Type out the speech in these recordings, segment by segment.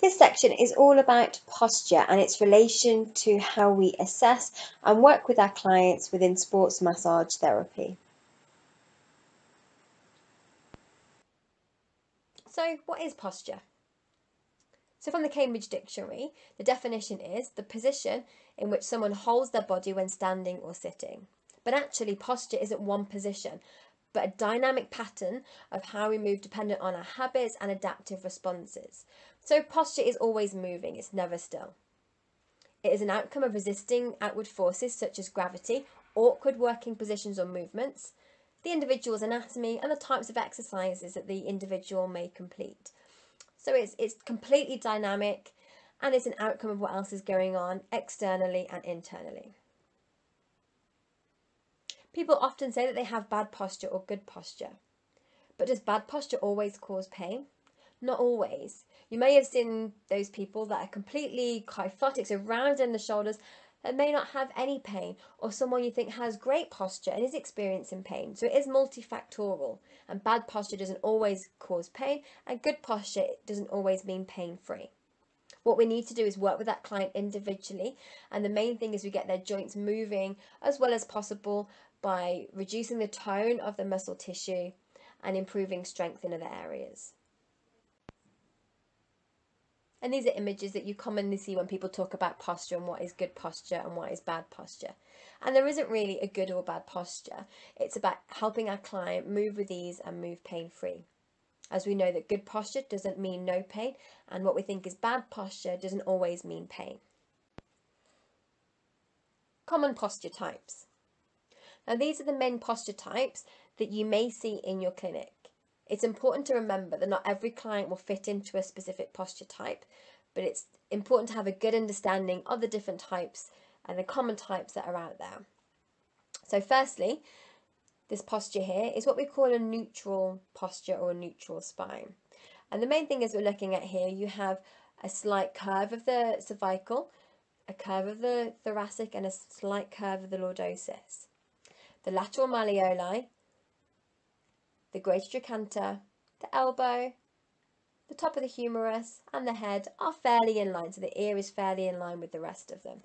This section is all about posture and its relation to how we assess and work with our clients within sports massage therapy. So, what is posture? So, from the Cambridge Dictionary, the definition is the position in which someone holds their body when standing or sitting. But actually, posture isn't one position, but a dynamic pattern of how we move dependent on our habits and adaptive responses. So, posture is always moving, it's never still. It is an outcome of resisting outward forces such as gravity, awkward working positions or movements, the individual's anatomy, and the types of exercises that the individual may complete. So it's completely dynamic, and it's an outcome of what else is going on externally and internally. People often say that they have bad posture or good posture. But does bad posture always cause pain? Not always. You may have seen those people that are completely kyphotic, so round in the shoulders, that may not have any pain, or someone you think has great posture and is experiencing pain. So it is multifactorial, and bad posture doesn't always cause pain, and good posture doesn't always mean pain-free. What we need to do is work with that client individually, and the main thing is we get their joints moving as well as possible by reducing the tone of the muscle tissue and improving strength in other areas. And these are images that you commonly see when people talk about posture and what is good posture and what is bad posture. And there isn't really a good or bad posture. It's about helping our client move with ease and move pain-free. As we know that good posture doesn't mean no pain, and what we think is bad posture doesn't always mean pain. Common posture types. Now these are the main posture types that you may see in your clinic. It's important to remember that not every client will fit into a specific posture type, but it's important to have a good understanding of the different types and the common types that are out there. So firstly, this posture here is what we call a neutral posture or a neutral spine. And the main thing is we're looking at here, you have a slight curve of the cervical, a curve of the thoracic, and a slight curve of the lordosis. The lateral malleoli, the greater trochanter, the elbow, the top of the humerus, and the head are fairly in line. So the ear is fairly in line with the rest of them.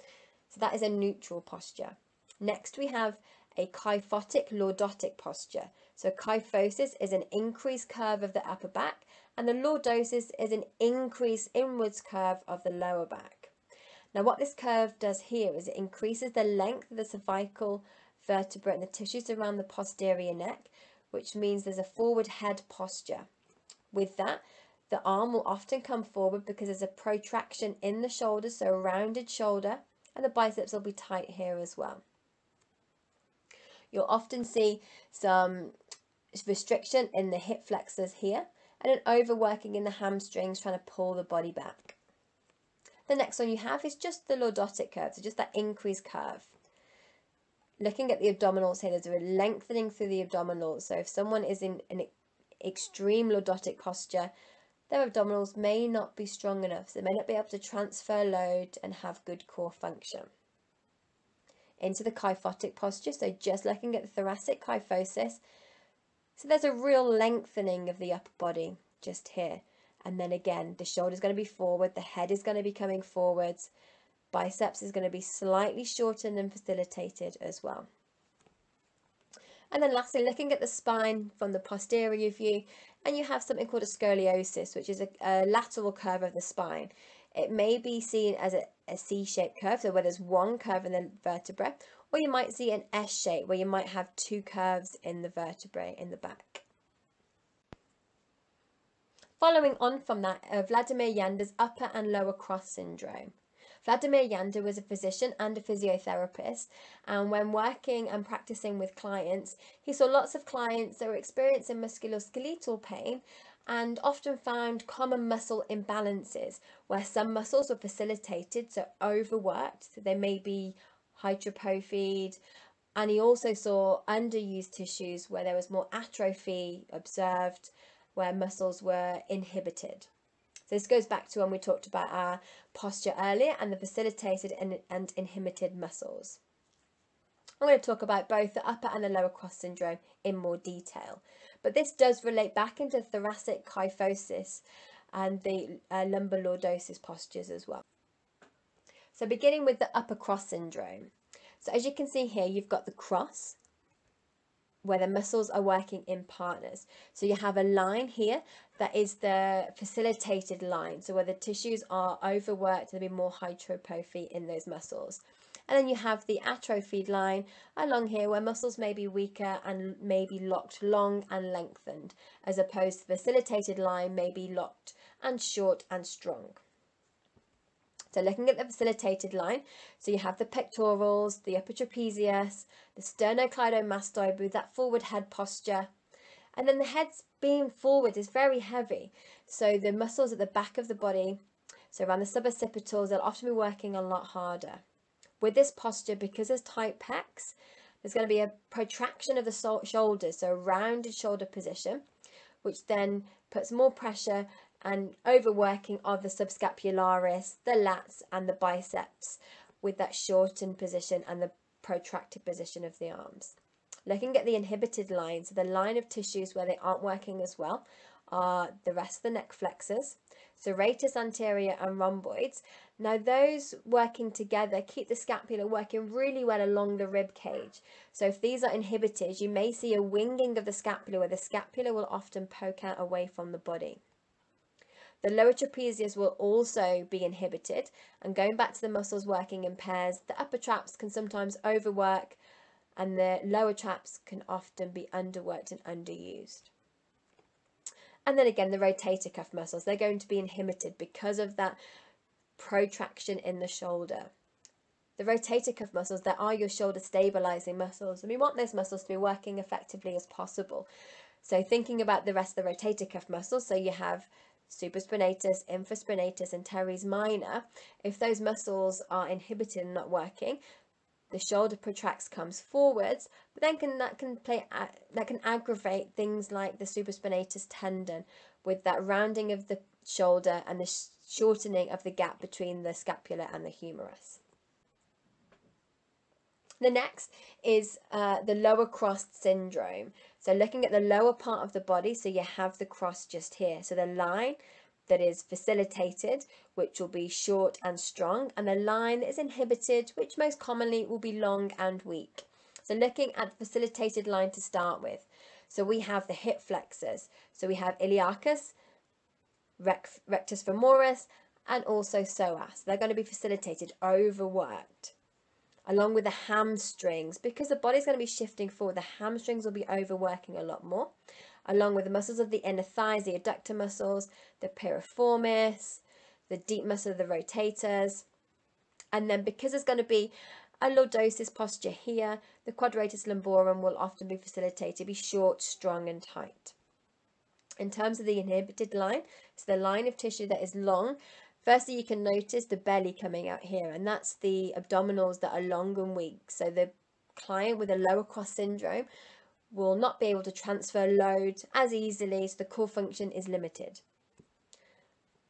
So that is a neutral posture. Next we have a kyphotic lordotic posture. So kyphosis is an increased curve of the upper back, and the lordosis is an increased inwards curve of the lower back. Now what this curve does here is it increases the length of the cervical vertebra and the tissues around the posterior neck, which means there's a forward head posture. With that, the arm will often come forward because there's a protraction in the shoulder, so a rounded shoulder, and the biceps will be tight here as well. You'll often see some restriction in the hip flexors here and an overworking in the hamstrings trying to pull the body back. The next one you have is just the lordotic curve, so just that increased curve. Looking at the abdominals here, there's a lengthening through the abdominals. So if someone is in an extreme lordotic posture, their abdominals may not be strong enough, so they may not be able to transfer load and have good core function. Into the kyphotic posture, so just looking at the thoracic kyphosis, so there's a real lengthening of the upper body just here. And then again, the shoulder is going to be forward, the head is going to be coming forwards, biceps is going to be slightly shortened and facilitated as well. And then lastly, looking at the spine from the posterior view, and you have something called a scoliosis, which is a lateral curve of the spine. It may be seen as a C-shaped curve, so where there's one curve in the vertebra, or you might see an S shape where you might have two curves in the vertebrae in the back. Following on from that, Vladimir Jander's upper and lower cross syndrome. Vladimir Jander was a physician and a physiotherapist, and when working and practicing with clients, he saw lots of clients that were experiencing musculoskeletal pain and often found common muscle imbalances where some muscles were facilitated, so overworked, so they may be hypertrophied, and he also saw underused tissues where there was more atrophy observed, where muscles were inhibited. So this goes back to when we talked about our posture earlier and the facilitated and inhibited muscles. I'm going to talk about both the upper and the lower cross syndrome in more detail, but this does relate back into thoracic kyphosis and the lumbar lordosis postures as well. So beginning with the upper cross syndrome. So as you can see here, you've got the cross, where the muscles are working in partners. So you have a line here that is the facilitated line. So where the tissues are overworked, there'll be more hypertrophy in those muscles. And then you have the atrophied line along here where muscles may be weaker and may be locked long and lengthened, as opposed to the facilitated line may be locked and short and strong. So looking at the facilitated line, so you have the pectorals, the upper trapezius, the sternocleidomastoid with that forward head posture. And then the head's being forward is very heavy. So the muscles at the back of the body, so around the suboccipitals, they'll often be working a lot harder. With this posture, because there's tight pecs, there's going to be a protraction of the shoulders, so a rounded shoulder position, which then puts more pressure and overworking of the subscapularis, the lats and the biceps with that shortened position and the protracted position of the arms. Looking at the inhibited line, so the line of tissues where they aren't working as well are the rest of the neck flexors, serratus anterior and rhomboids. Now those working together keep the scapula working really well along the rib cage. So if these are inhibited, you may see a winging of the scapula where the scapula will often poke out away from the body. The lower trapezius will also be inhibited, and going back to the muscles working in pairs, the upper traps can sometimes overwork and the lower traps can often be underworked and underused. And then again, the rotator cuff muscles, they're going to be inhibited because of that protraction in the shoulder. The rotator cuff muscles, they are your shoulder stabilizing muscles, and we want those muscles to be working effectively as possible. So thinking about the rest of the rotator cuff muscles, so you have supraspinatus, infraspinatus, and teres minor. If those muscles are inhibited and not working, the shoulder protracts, comes forwards, but then that can aggravate things like the supraspinatus tendon with that rounding of the shoulder and the shortening of the gap between the scapula and the humerus. The next is the lower cross syndrome. So looking at the lower part of the body, so you have the cross just here. So the line that is facilitated, which will be short and strong, and the line that is inhibited, which most commonly will be long and weak. So looking at the facilitated line to start with. So we have the hip flexors. So we have iliacus, rectus femoris, and also psoas. They're going to be facilitated, overworked. Along with the hamstrings, because the body's going to be shifting forward, the hamstrings will be overworking a lot more, along with the muscles of the inner thighs, the adductor muscles, the piriformis, the deep muscle of the rotators. And then because there's going to be a lordosis posture here, the quadratus lumborum will often be facilitated, be short, strong and tight. In terms of the inhibited line, it's the line of tissue that is long. Firstly, you can notice the belly coming out here, and that's the abdominals that are long and weak. So the client with a lower cross syndrome will not be able to transfer load as easily, so the core function is limited.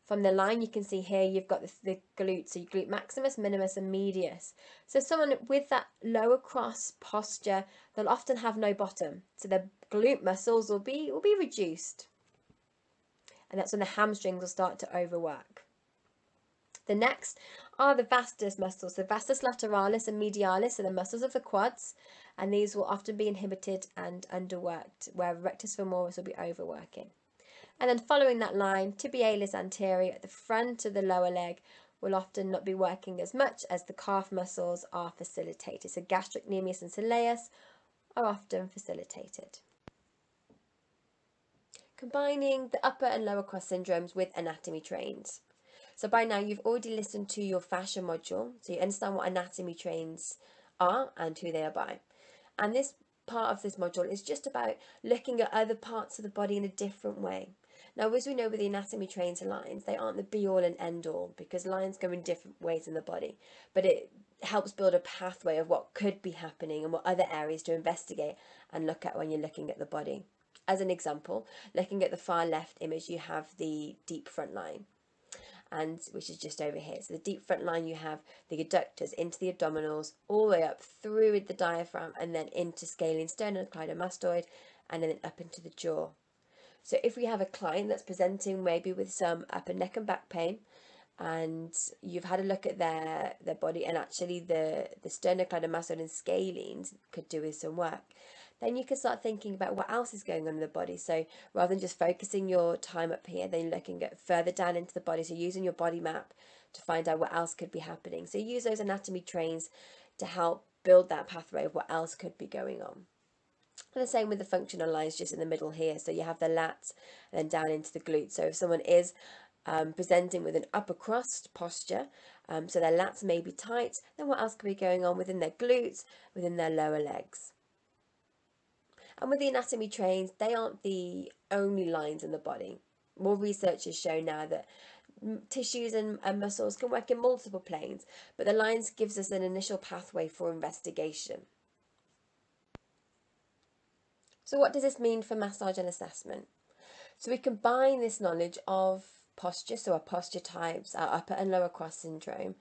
From the line you can see here, you've got the glutes, so your glute maximus, minimus and medius. So someone with that lower cross posture, they'll often have no bottom. So the glute muscles will be reduced. And that's when the hamstrings will start to overwork. The next are the vastus muscles, the vastus lateralis and medialis are the muscles of the quads, and these will often be inhibited and underworked, where rectus femoris will be overworking. And then following that line, tibialis anterior at the front of the lower leg will often not be working as much as the calf muscles are facilitated. So gastrocnemius and soleus are often facilitated. Combining the upper and lower cross syndromes with anatomy trains. So by now you've already listened to your fascia module, so you understand what anatomy trains are and who they are by. And this part of this module is just about looking at other parts of the body in a different way. Now, as we know with the anatomy trains lines, they aren't the be-all and end-all because lines go in different ways in the body, but it helps build a pathway of what could be happening and what other areas to investigate and look at when you're looking at the body. As an example, looking at the far left image, you have the deep front line, and which is just over here. So the deep front line, you have the adductors into the abdominals, all the way up through the diaphragm and then into scalene sternocleidomastoid and then up into the jaw. So if we have a client that's presenting maybe with some upper neck and back pain, and you've had a look at their body, and actually the sternocleidomastoid and scalene could do with some work, then you can start thinking about what else is going on in the body. So rather than just focusing your time up here, then looking at further down into the body, so using your body map to find out what else could be happening. So use those anatomy trains to help build that pathway of what else could be going on. And the same with the functional lines just in the middle here. So you have the lats and then down into the glutes. So if someone is presenting with an upper crust posture, so their lats may be tight, then what else could be going on within their glutes, within their lower legs? And with the anatomy trains, they aren't the only lines in the body. More research has shown now that tissues and muscles can work in multiple planes, but the lines gives us an initial pathway for investigation. So what does this mean for massage and assessment? So we combine this knowledge of posture, so our posture types, our upper and lower cross syndrome,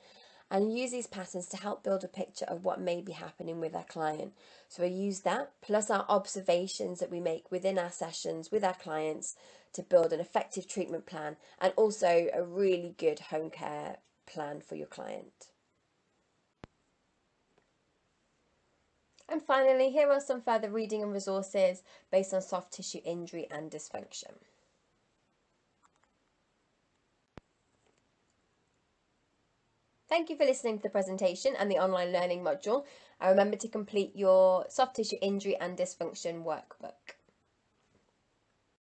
and use these patterns to help build a picture of what may be happening with our client. So I use that plus our observations that we make within our sessions with our clients to build an effective treatment plan and also a really good home care plan for your client. And finally, here are some further reading and resources based on soft tissue injury and dysfunction. Thank you for listening to the presentation and the online learning module. And remember to complete your soft tissue injury and dysfunction workbook.